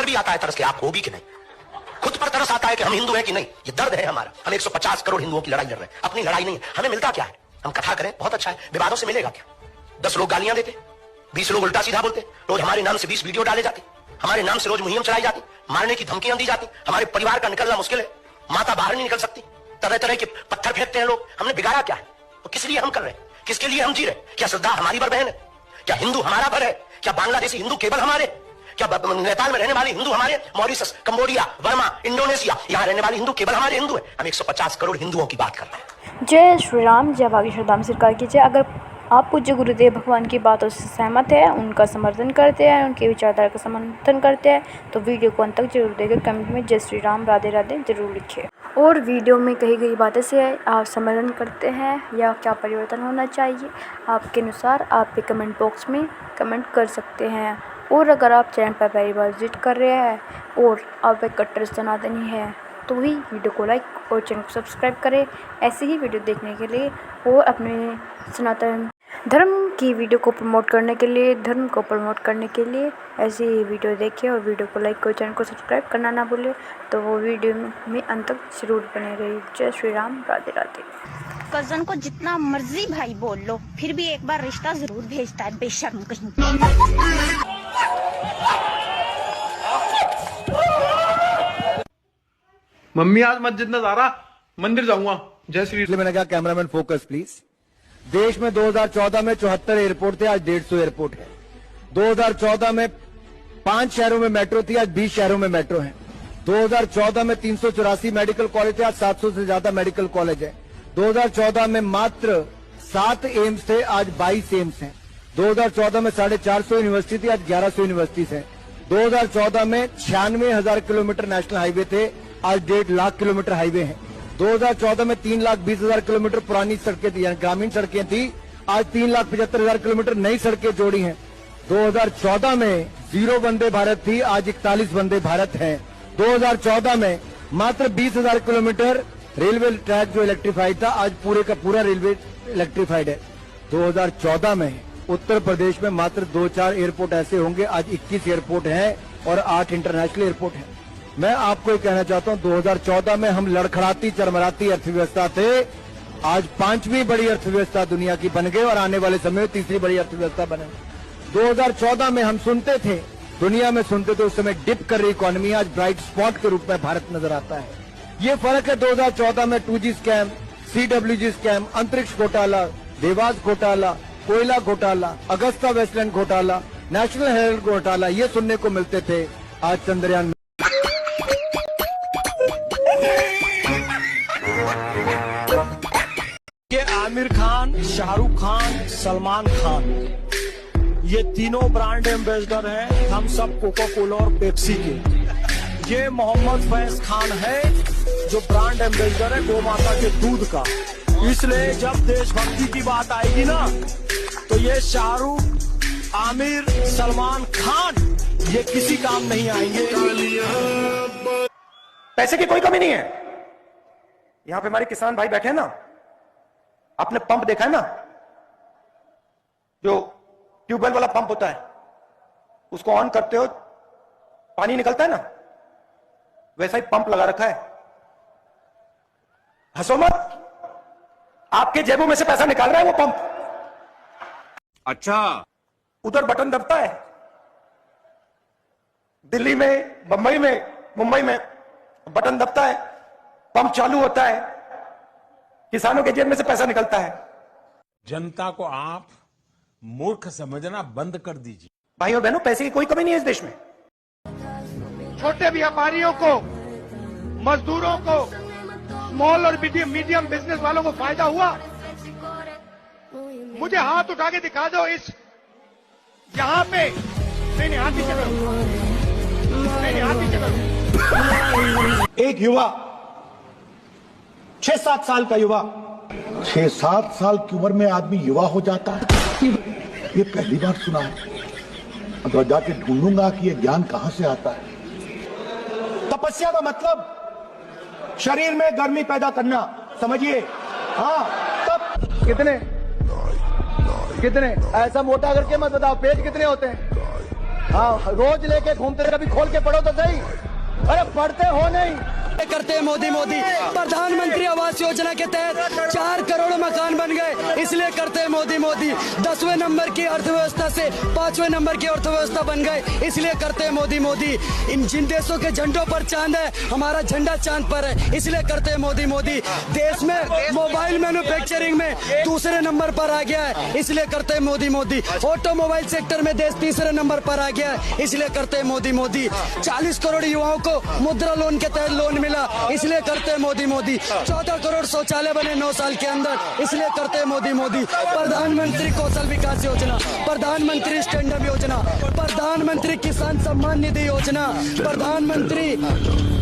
पर भी आता है तरस के आपको भी कि नहीं? खुद पर तरस आता है कि हम हिंदू हैं कि नहीं? ये दर्द है हमारा। हम 150 करोड़ हिंदुओं की लड़ाई लड़ रहे हैं, अपनी लड़ाई नहीं है। हमें मिलता क्या है? हम कथा करें, बहुत अच्छा है। विवादों से मिलेगा क्या? 10 लोग गालियां देते, 20 लोग उल्टा सीधा बोलते, रोज हमारे नाम से 20 वीडियो डाले जाते, हमारे नाम से रोज मुहिम चलाई जाती, मारने की धमकियां दी जाती, हमारे परिवार का निकलना मुश्किल है, माता बाहर नहीं निकल सकती, तरह तरह के पत्थर फेंकते हैं लोग। हमने बिगाड़ा क्या है? तो किस लिए हम कर रहे हैं? किसके लिए हम जी रहे? क्या श्रद्धा हमारी पर बहन है? क्या हिंदू हमारा भर है? क्या बांग्लादेशी हिंदू केवल हमारे? क्या नेपाल में रहने वाले हिंदू हमारे? मॉरिशस, कंबोडिया, बर्मा, इंडोनेशिया, यहाँ रहने वाले हिंदू केवल हमारे हिंदू हैं? हम 150 करोड़ हिंदुओं की बात कर रहे हैं। जय श्री राम, जय भाग्य श्रद्धा सरकार की जय। अगर आप पूज्य गुरुदेव भगवान की बातों से सहमत है, उनका समर्थन करते हैं, उनके विचारधारा का समर्थन करते हैं, तो वीडियो को अंत तक जरूर देखें। कमेंट में जय श्री राम, राधे राधे जरूर लिखिए। और वीडियो में कही गई बातें से आप समर्थन करते हैं या क्या परिवर्तन होना चाहिए, आपके अनुसार आप भी कमेंट बॉक्स में कमेंट कर सकते हैं। और अगर आप चैनल पर पहली बार विजिट कर रहे हैं और आप एक कट्टर सनातनी है, तो ही वीडियो को लाइक और चैनल को सब्सक्राइब करें ऐसे ही वीडियो देखने के लिए। और अपने सनातन धर्म की वीडियो को प्रमोट करने के लिए, धर्म को प्रमोट करने के लिए ऐसे ही वीडियो देखें और वीडियो को लाइक और चैनल को सब्सक्राइब करना ना भूलें। तो वो वीडियो में अंत तक जरूर बने रहिए। जय श्री राम, राधे राधे। कजन को जितना मर्जी भाई बोल लो, फिर भी एक बार रिश्ता जरूर भेजता है, बेशर्म कहीं। मम्मी आज मस्जिद न जा रहा, मंदिर जाऊंगा। जय श्री। मैंने कहा कैमरामैन फोकस प्लीज। देश में 2014 में 74 एयरपोर्ट थे, आज 150 एयरपोर्ट है। 2014 में 5 शहरों में मेट्रो थी, आज 20 शहरों में मेट्रो है। 2014 में 384 मेडिकल कॉलेज थे, आज 700 से ज्यादा मेडिकल कॉलेज है। 2014 में मात्र 7 एम्स थे, आज 22 एम्स हैं। 2014 में 450 यूनिवर्सिटी थी, आज 1100 यूनिवर्सिटीज हैं। 2014 में 96,000 किलोमीटर नेशनल हाईवे थे, आज 1.5 लाख किलोमीटर हाईवे हैं। 2014 में 3,20,000 किलोमीटर पुरानी सड़कें थी, ग्रामीण सड़कें थी, आज 3,75,000 किलोमीटर नई सड़कें जोड़ी हैं। 2014 में 0 वंदे भारत थी, आज 41 वंदे भारत हैं। 2014 में मात्र 20,000 किलोमीटर रेलवे ट्रैक जो इलेक्ट्रीफाइड था, आज पूरे का पूरा रेलवे इलेक्ट्रीफाइड है। 2014 में उत्तर प्रदेश में मात्र 2-4 एयरपोर्ट ऐसे होंगे, आज 21 एयरपोर्ट हैं और 8 इंटरनेशनल एयरपोर्ट हैं। मैं आपको ये कहना चाहता हूं, 2014 में हम लड़खड़ाती चरमराती अर्थव्यवस्था थे, आज 5वीं बड़ी अर्थव्यवस्था दुनिया की बन गए और आने वाले समय में 3री बड़ी अर्थव्यवस्था बने। 2014 में हम सुनते थे, दुनिया में सुनते थे, उस समय डिप कर रही इकोनॉमी, आज ब्राइट स्पॉट के रूप में भारत नजर आता है। ये फर्क है 2014 में 2G स्कैम, CWG स्कैम, अंतरिक्ष घोटाला, देवास घोटाला, कोयला घोटाला, अगस्ता वेस्टलैंड घोटाला, नेशनल हेराल्ड घोटाला, ये सुनने को मिलते थे। आज चंद्रयान के आमिर खान, शाहरुख खान, सलमान खान, ये तीनों ब्रांड एम्बेसडर हैं हम सब कोका कोला और पेप्सी के। ये मोहम्मद फैज खान है जो ब्रांड एम्बेसडर है गौ माता के दूध का। इसलिए जब देशभक्ति की बात आएगी ना, तो ये शाहरुख, आमिर, सलमान खान ये किसी काम नहीं आएंगे। पैसे की कोई कमी नहीं है। यहां पे हमारे किसान भाई बैठे हैं ना, आपने पंप देखा है ना, जो ट्यूबवेल वाला पंप होता है, उसको ऑन करते हो पानी निकलता है ना, वैसा ही पंप लगा रखा है। हंसो मत, आपके जेबों में से पैसा निकाल रहा है वो पंप। अच्छा, उधर बटन दबता है, दिल्ली में, बंबई में, मुंबई में बटन दबता है, पंप चालू होता है, किसानों के जेब में से पैसा निकलता है। जनता को आप मूर्ख समझना बंद कर दीजिए। भाई और बहनों, पैसे की कोई कमी नहीं है इस देश में। छोटे व्यापारियों को, मजदूरों को, स्मॉल और मीडियम बिजनेस वालों को फायदा हुआ? मुझे हाथ उठा के दिखा दो इस यहां पे। नहीं, हाथ नीचे करो, नहीं, हाथ नीचे करो। एक युवा, 6-7 साल का युवा, 6-7 साल की उम्र में आदमी युवा हो जाता है, ये पहली बार सुना है। अगर जाके ढूंढूंगा कि ये ज्ञान कहां से आता है। तपस्या का मतलब शरीर में गर्मी पैदा करना, समझिए। हाँ, तब कितने ऐसा मोटा करके मत बताओ, पेज कितने होते हैं? हाँ, रोज लेके घूमते, कभी खोल के पढ़ो तो सही। पढ़ते हो नहीं करते मोदी मोदी। प्रधानमंत्री आवास योजना के तहत 4 करोड़ मकान बन गए, इसलिए करते मोदी मोदी। 10वें नंबर की अर्थव्यवस्था से 5वें नंबर की अर्थव्यवस्था बन गए, इसलिए करते मोदी मोदी। इन जिन देशों के झंडों पर चांद है, हमारा झंडा चांद पर है, इसलिए करते मोदी मोदी। देश में मोबाइल मैन्युफैक्चरिंग में दूसरे नंबर पर आ गया है, इसलिए करते मोदी मोदी। ऑटोमोबाइल सेक्टर में देश तीसरे नंबर पर आ गया है, इसलिए करते मोदी मोदी। 40 करोड़ युवाओं को मुद्रा लोन के तहत लोन मिला, इसलिए करते मोदी मोदी। 14 करोड़ शौचालय बने 9 साल के अंदर, इसलिए करते मोदी मोदी। प्रधानमंत्री कौशल विकास योजना, प्रधानमंत्री स्टैंड अप योजना, प्रधानमंत्री किसान सम्मान निधि योजना, प्रधानमंत्री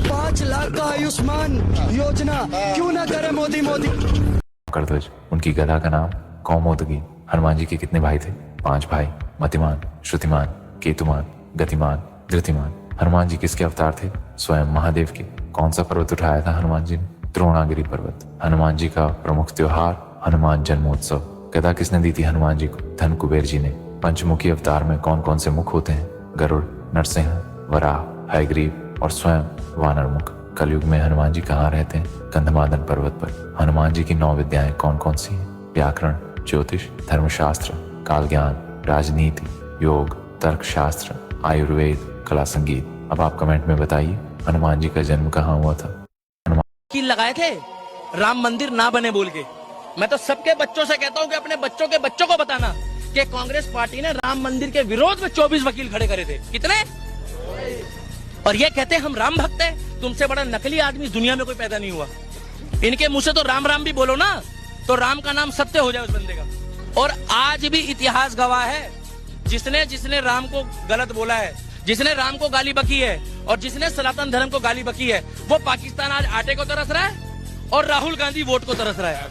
5 लाख का आयुष्मान योजना, क्यों ना करे मोदी मोदी। करध्वज, उनकी गदा का नाम कौमोदगी। हनुमान जी के कितने भाई थे? 5 भाई, मतिमान, श्रुतिमान, केतुमान, गतिमान, धृतिमान। हनुमान जी किसके अवतार थे? स्वयं महादेव के। कौन सा पर्वत उठाया था हनुमान जी ने? द्रोणागिरी पर्वत। हनुमान जी का प्रमुख त्योहार हनुमान जन्मोत्सव। गदा किसने दी थी हनुमान जी को? धन कुबेर जी ने। पंचमुखी अवतार में कौन कौन से मुख होते हैं? गरुड़, नरसिंह, वराह, हयग्रीव और स्वयं वानर मुख। कलयुग में हनुमान जी कहाँ रहते हैं? गंधमादन पर्वत पर। हनुमान जी की 9 विद्याएं कौन कौन सी हैं? व्याकरण, ज्योतिष, धर्मशास्त्र, काल ज्ञान, राजनीति, योग, तर्कशास्त्र, आयुर्वेद, कला संगीत। अब आप कमेंट में बताइए हनुमान जी का जन्म कहाँ हुआ था? वकील लगाए थे राम मंदिर ना बने बोल के। मैं तो सबके बच्चों से कहता हूँ कि अपने बच्चों के बच्चों को बताना कि कांग्रेस पार्टी ने राम मंदिर के विरोध में 24 वकील खड़े करे थे। कितने? और ये कहते हैं हम राम भक्त हैं। तुमसे बड़ा नकली आदमी दुनिया में कोई पैदा नहीं हुआ। इनके मुंह से तो राम राम भी बोलो ना, तो राम का नाम सत्य हो जाए उस बंदे का। और आज भी इतिहास गवाह है, जिसने जिसने राम को गलत बोला है, जिसने राम को गाली बकी है और जिसने सनातन धर्म को गाली बकी है, वो पाकिस्तान आज आटे को तरस रहा है और राहुल गांधी वोट को तरस रहा है।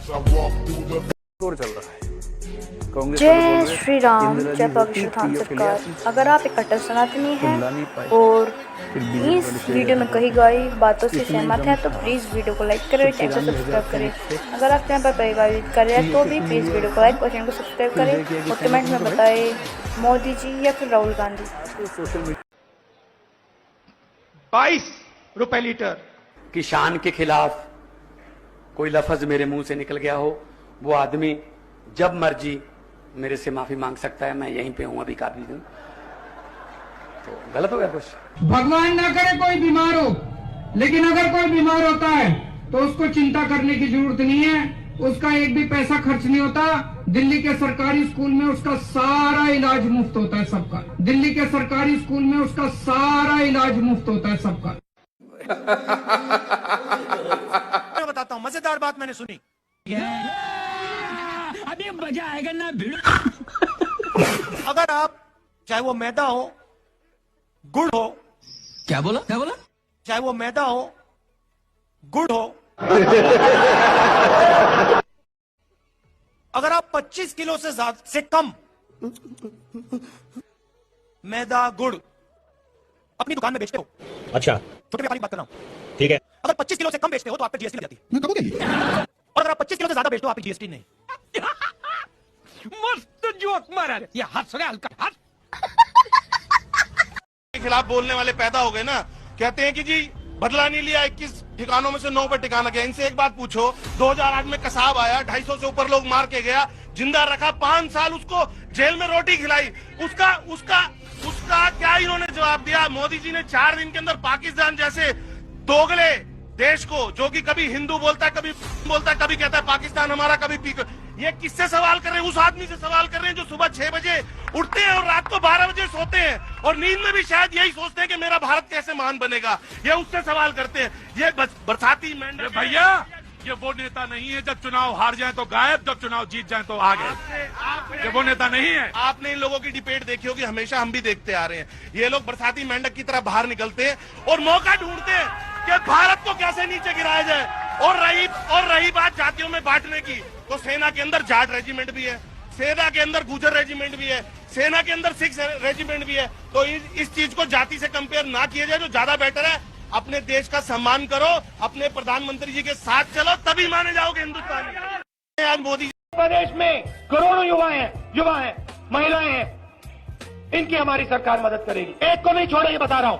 जय श्री राम, जय पाकिस्तान सरकार। अगर आप एक कट्टर सनातनी हैं और इस वीडियो में कही गई बातों से सहमत हैं तो प्लीज़ वीडियो को लाइक करें, चैनल को सब्सक्राइब करें। अगर आप चैनल पर कही गई कर रहे हैं तो भी प्लीज़ वीडियो को लाइक और चैनल को सब्सक्राइब करें और कमेंट में बताएं मोदी जी या फिर राहुल गांधी। 22 रुपए लीटर की शान के खिलाफ कोई लफ्ज मेरे मुंह से निकल गया हो, वो आदमी जब मर्जी मेरे से माफी मांग सकता है। मैं यहीं पे हूं अभी काफी दिन। तो गलत हो गया कुछ? भगवान ना करे कोई बीमार हो, लेकिन अगर कोई बीमार होता है तो उसको चिंता करने की जरूरत नहीं है। उसका एक भी पैसा खर्च नहीं होता। दिल्ली के सरकारी स्कूल में उसका सारा इलाज मुफ्त होता है सबका। दिल्ली के सरकारी स्कूल में उसका सारा इलाज मुफ्त होता है सबका। मैं बताता हूँ, मजेदार बात मैंने सुनी। अभी मजा आएगा ना भिड़। अगर आप चाहे वो मैदा हो, गुड़ हो। क्या बोला? क्या बोला? चाहे वो मैदा हो, गुड़ हो। अगर आप 25 किलो से कम मैदा गुड़ अपनी दुकान में बेचते हो, अच्छा, छोटे व्यापारी बात कर रहा हूं, ठीक है। अगर 25 किलो से कम बेचते हो तो आप पर जीएसटी लग जाती है। और अगर आप 25 किलो से ज्यादा बेचते हो आप पर जीएसटी नहीं। मस्त जोक मारा रे। ये हंस रहा हल्का हंस। के खिलाफ बोलने वाले पैदा हो गए ना। कहते हैं कि जी बदला नहीं लिया, 21 ठिकानों में से 9 पर ठिकाना गया। इनसे एक बात पूछो, 2008 में कसाब आया, 250 से ऊपर लोग मार के गया, जिंदा रखा, 5 साल उसको जेल में रोटी खिलाई। उसका क्या इन्होंने जवाब दिया? मोदी जी ने 4 दिन के अंदर पाकिस्तान जैसे दोगले देश को, जो कि कभी हिंदू बोलता है, कभी बोलता है, कभी कहता है पाकिस्तान हमारा, कभी ये किससे सवाल कर रहे हैं? उस आदमी से सवाल कर रहे हैं जो सुबह 6 बजे उठते हैं और रात को 12 बजे सोते हैं और नींद में भी शायद यही सोचते हैं कि मेरा भारत कैसे महान बनेगा। ये उससे सवाल करते हैं। ये बरसाती मेंढक भैया, ये वो नेता नहीं है जब चुनाव हार जाए तो गायब, जब चुनाव जीत जाए तो आ गए। ये वो नेता नहीं है। आपने इन लोगों की डिबेट देखी होगी, हमेशा हम भी देखते आ रहे हैं। ये लोग बरसाती मेंढक की तरह बाहर निकलते हैं और मौका ढूंढते हैं कि भारत को कैसे नीचे गिराया जाए। और रही बात जातियों में बांटने की, तो सेना के अंदर जाट रेजिमेंट भी है, सेना के अंदर गुजर रेजिमेंट भी है, सेना के अंदर सिख रेजिमेंट भी है। तो इस चीज को जाति से कंपेयर ना किया जाए तो ज्यादा बेटर है। अपने देश का सम्मान करो, अपने प्रधानमंत्री जी के साथ चलो, तभी माने जाओगे हिंदुस्तानी। आज मोदी प्रदेश में करोड़ों युवा हैं, महिलाएं हैं, इनकी हमारी सरकार मदद करेगी। एक को नहीं छोड़ेगी, बता रहा हूं।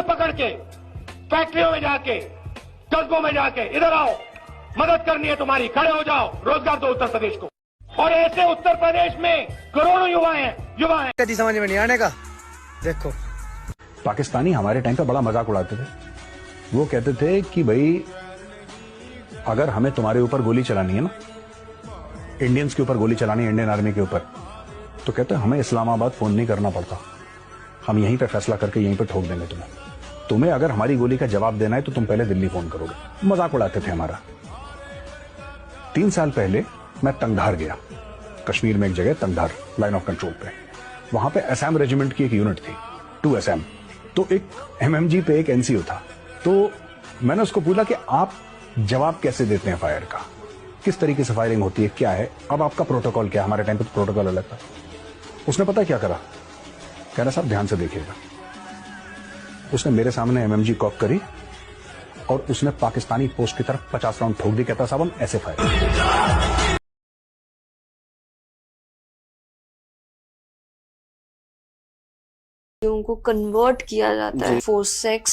पकड़ के फैक्ट्रियों में जाके, कस्बों में जाके, इधर आओ, मदद करनी है तुम्हारी, खड़े हो जाओ, रोजगार दो उत्तर प्रदेश को। और ऐसे उत्तर प्रदेश में करोड़ों युवा हैं। कभी समझ में नहीं आने का। देखो, पाकिस्तानी हमारे टाइम पे बड़ा मजाक उड़ाते थे। वो कहते थे कि भाई अगर हमें तुम्हारे ऊपर गोली चलानी है ना, इंडियंस के ऊपर गोली चलानी है, इंडियन आर्मी के ऊपर, तो कहते हमें इस्लामाबाद फोन नहीं करना पड़ता, हम यहीं पे फैसला करके यहीं पे ठोक देंगे तुम्हें अगर हमारी गोली का जवाब देना है तो तुम पहले दिल्ली फोन करोगे। मजाक उड़ाते थे हमारा। 3 साल पहले मैं तंगधार गया, कश्मीर में एक जगह तंगधार, लाइन ऑफ कंट्रोल पे। वहां पे असम रेजिमेंट की एक यूनिट थी, 2 असम। तो एक MMG पे एक NCO था। तो मैंने उसको पूछा कि आप जवाब कैसे देते हैं फायर का, किस तरीके से फायरिंग होती है, क्या है, अब आपका प्रोटोकॉल क्या है? हमारे टाइम पे तो प्रोटोकॉल अलग था। उसने पता क्या करा, कह रहा साहब ध्यान से देखिएगा। उसने मेरे सामने MMG कॉक करी और उसने पाकिस्तानी पोस्ट की तरफ 50 राउंड ठोक दी। कहता साहब हम ऐसे फायर। को कन्वर्ट किया जाता है for sex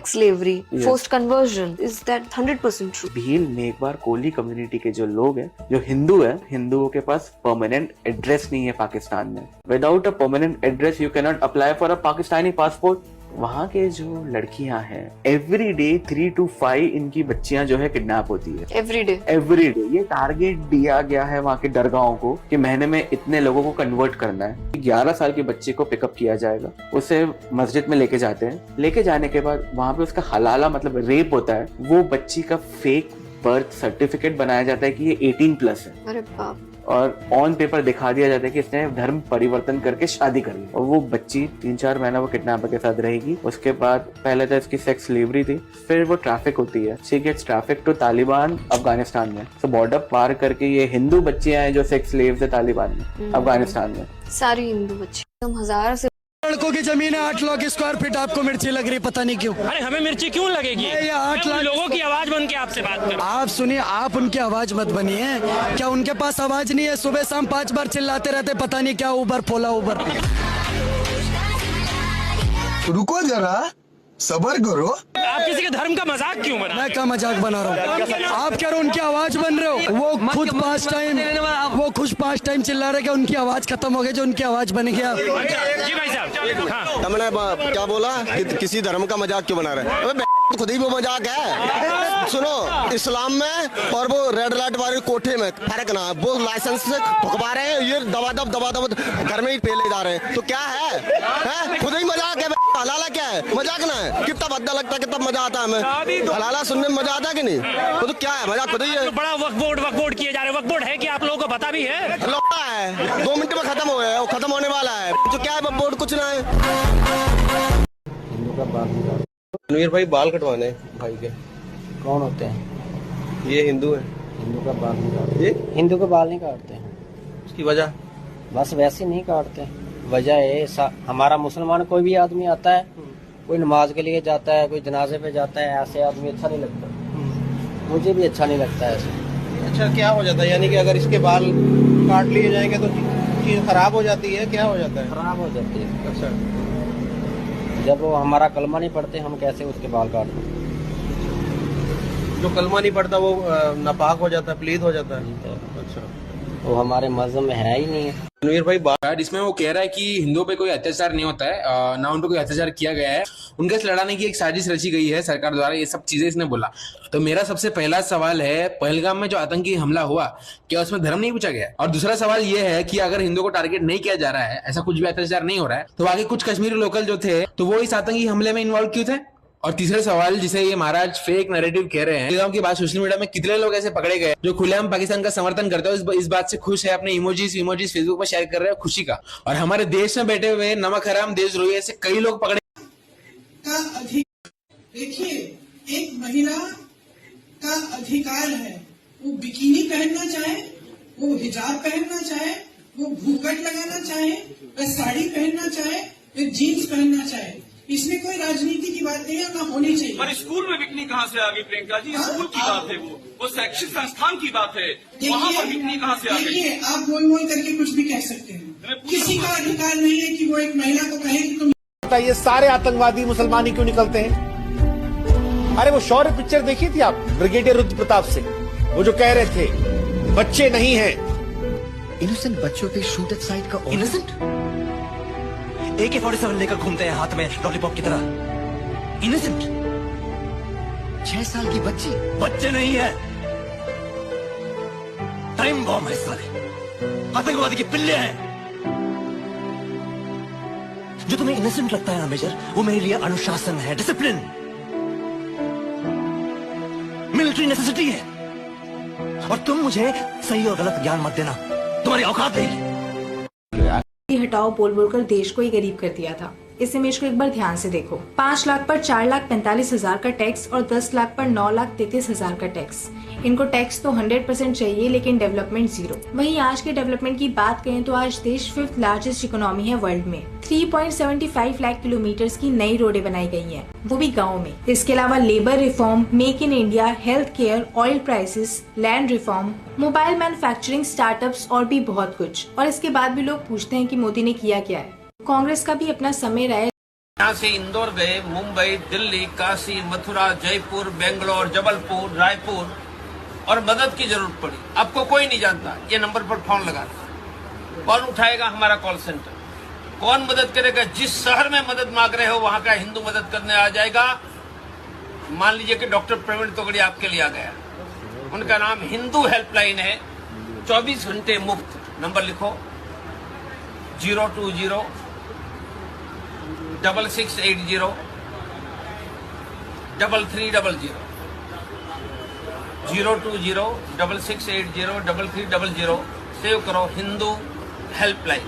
slavery, forced conversion, is that 100% true? Bhil Meghwar Koli community के जो लोग हैं, जो हिंदू है, हिंदुओं के पास परमानेंट एड्रेस नहीं है पाकिस्तान में। Without a permanent address you can not apply for a Pakistani passport. वहाँ के जो लड़कियां हैं, एवरी डे 3 to 5 इनकी बच्चियां जो है किडनैप होती है। एवरी डे ये टारगेट दिया गया है वहाँ के दरगाहों को कि महीने में इतने लोगों को कन्वर्ट करना है। 11 साल के बच्चे को पिकअप किया जाएगा, उसे मस्जिद में लेके जाते हैं। लेके जाने के बाद वहाँ पे उसका हलाला मतलब रेप होता है। वो बच्ची का फेक बर्थ सर्टिफिकेट बनाया जाता है कि ये 18+ है। अरे बाप। और ऑन पेपर दिखा दिया जाता है कि इसने धर्म परिवर्तन करके शादी कर ली। और वो बच्ची 3-4 महीना वो किडनैपर के साथ रहेगी। उसके बाद पहले तो इसकी सेक्स स्लेवरी थी, फिर वो ट्रैफिक होती है। She gets traffic to Taliban Afghanistan में। तो बॉर्डर पार करके ये हिंदू बच्चियां हैं जो सेक्स स्लेव्स है तालिबान में, अफगानिस्तान में। सारी हिंदू बच्ची। तुम 1000 से लड़कों की जमीन है 8 लाख स्क्वायर फीट, आपको मिर्ची लग रही, पता नहीं क्यों। अरे हमें मिर्ची क्यों लगेगी? ये 8 लाख लोगों की आवाज बन के आपसे बात कर। आप सुनिए, आप उनकी आवाज मत बनिए। क्या उनके पास आवाज नहीं है? सुबह शाम 5 बार चिल्लाते रहते, पता नहीं क्या उबर फोला उबर। रुको जरा, सबर करो। आप किसी के धर्म का मजाक क्यों बना? मैं क्या मजाक बना रहा हूँ? आप कह रहे हो उनकी आवाज बन रहे हो। वो खुद 5 टाइम चिल्ला रहे कि उनकी आवाज खत्म हो गई, जो उनकी आवाज बन गया। जी भाई साहब, हमने क्या बोला कि किसी धर्म का मजाक क्यों बना रहे हैं? खुद ही वो मजाक है। सुनो, इस्लाम में और वो रेड लाइट वाले कोठे में फर्क ना है। वो लाइसेंस से ठुकवा रहे हैं, ये दबा घर में ही पेले जा रहे हैं। तो क्या है? खुद ही मजाक है। हलाला क्या है? मजाक ना है। कितना भद्दा लगता है, कितना मजा आता है हमें। हलाला सुनने में मजा आता है कि नहीं? वो तो क्या है, मजाक खुद ही है। बड़ा वक्फ बोर्ड किए जा रहे हैं। वक्फ बोर्ड है कि आप लोगों को पता भी है? लौटा है, 2 मिनट में खत्म हो गया, वो खत्म होने वाला है। तो क्या है वक्फ बोर्ड? कुछ ना है। रणवीर भाई बाल कटवाने भाई के। कौन होते हैं? ये हिंदू है। हिंदू का बाल नहीं काटते। हिंदू के बाल नहीं काटते हैं। उसकी वजह? बस वैसे नहीं काटते। वजह है, हमारा मुसलमान कोई भी आदमी आता है, कोई नमाज के लिए जाता है, कोई जनाजे पे जाता है, ऐसे आदमी अच्छा नहीं लगता। मुझे भी अच्छा नहीं लगता है ऐसे। अच्छा, क्या हो जाता है? यानी कि अगर इसके बाल काट लिए जाएंगे तो चीज खराब हो जाती है? क्या हो जाता है? खराब हो जाती है। अच्छा, जब वो हमारा कलमा नहीं पढ़ते, हम कैसे उसके बाल काट दें? जो कलमा नहीं पढ़ता वो नापाक हो जाता है, प्लीद हो जाता है। अच्छा, वो हमारे मजहब में है ही नहीं है। रणवीर भाई इसमें वो कह रहा है कि हिंदुओं पे कोई अत्याचार नहीं होता है, ना उन पे कोई अत्याचार किया गया है, उनके से लड़ाने की एक साजिश रची गई है सरकार द्वारा, ये सब चीजें इसने बोला। तो मेरा सबसे पहला सवाल है, पहलगाम में जो आतंकी हमला हुआ, क्या उसमें धर्म नहीं पूछा गया? और दूसरा सवाल ये है कि अगर हिंदुओं को टारगेट नहीं किया जा रहा है, ऐसा कुछ भी अत्याचार नहीं हो रहा है, तो आगे कुछ कश्मीरी लोकल जो थे तो वो इस आतंकी हमले में इन्वॉल्व क्यों थे? और तीसरा सवाल, जिसे ये महाराज फेक नैरेटिव कह रहे हैं, पहलगाम के बाद सोशल मीडिया में कितने लोग ऐसे पकड़े गए जो खुलेआम पाकिस्तान का समर्थन करते हो, इस बात से खुश है, अपने इमोजीज फेसबुक पर शेयर कर रहे हैं खुशी का। और हमारे देश में बैठे हुए नमक हराम देशद्रोही ऐसे कई लोग पकड़े। देखिए, एक महिला का अधिकार है, वो बिकिनी पहनना चाहे, वो हिजाब पहनना चाहे, वो घूंघट लगाना चाहे, वह साड़ी पहनना चाहे, वह जीन्स पहनना चाहे। इसमें कोई राजनीति की बात नहीं है, ना होनी चाहिए। पर स्कूल में बिकनी कहाँ से आ गई प्रियंका जी? स्कूल की बात है, वो शैक्षिक संस्थान की बात है, वहाँ पर बिकनी कहाँ से आ गई? देखिए, आप बोल करके कुछ भी कह सकते हैं, किसी का अधिकार नहीं है कि वो एक महिला को कहे कि तुम। ये सारे आतंकवादी मुसलमान ही क्यों निकलते हैं? अरे वो शौर्य पिक्चर देखी थी आप, ब्रिगेडियर रुद्र प्रताप सिंह, वो जो कह रहे थे बच्चे नहीं हैं। इनोसेंट बच्चों के शूट एट साइड का इनोसेंट AK-47 लेकर घूमते हैं हाथ में लॉलीपॉप की तरह। इनोसेंट 6 साल की बच्ची, बच्चे नहीं है, टाइम बॉम्ब है साले, आतंकवादी की पिल्ले हैं। जो तुम्हें इनोसेंट लगता है ना मेजर, वो मेरे लिए अनुशासन है, डिसिप्लिन, मिलिट्री नेसेसिटी है। और तुम मुझे सही और गलत ज्ञान मत देना, तुम्हारी औकात नहीं। हटाओ बोल बोलकर देश को ही गरीब कर दिया था। इस इमेज को एक बार ध्यान से देखो। 5 लाख पर 4,45,000 का टैक्स और 10 लाख पर 9,33,000 का टैक्स। इनको टैक्स तो 100% चाहिए, लेकिन डेवलपमेंट 0। वहीं आज के डेवलपमेंट की बात करें तो आज देश 5th लार्जेस्ट इकोनॉमी है वर्ल्ड में। 3.75 लाख किलोमीटर की नई रोडें बनाई गई हैं, वो भी गाँव में। इसके अलावा labour reform, make in India, health care, oil prices, land reform, mobile manufacturing, startups और भी बहुत कुछ। और इसके बाद भी लोग पूछते हैं कि मोदी ने किया क्या है। कांग्रेस का भी अपना समय रहा है। यहाँ से इंदौर गए, मुंबई, दिल्ली, काशी, मथुरा, जयपुर, बेंगलोर, जबलपुर, रायपुर, और मदद की जरूरत पड़ी। आपको कोई नहीं जानता, ये नंबर पर फोन लगाना, कौन उठाएगा? हमारा कॉल सेंटर। कौन मदद करेगा? जिस शहर में मदद मांग रहे हो वहां का हिंदू मदद करने आ जाएगा। मान लीजिए कि डॉक्टर प्रवीण तोगड़ी आपके लिए आ गया, उनका नाम हिंदू हेल्पलाइन है, 24 घंटे मुफ्त। नंबर लिखो 020 6680 3300 020 6680 3300। सेव करो, हिंदू हेल्पलाइन।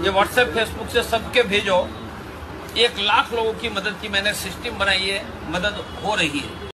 ये व्हाट्सएप फेसबुक से सबके भेजो। 1 लाख लोगों की मदद की मैंने सिस्टम बनाई है, मदद हो रही है।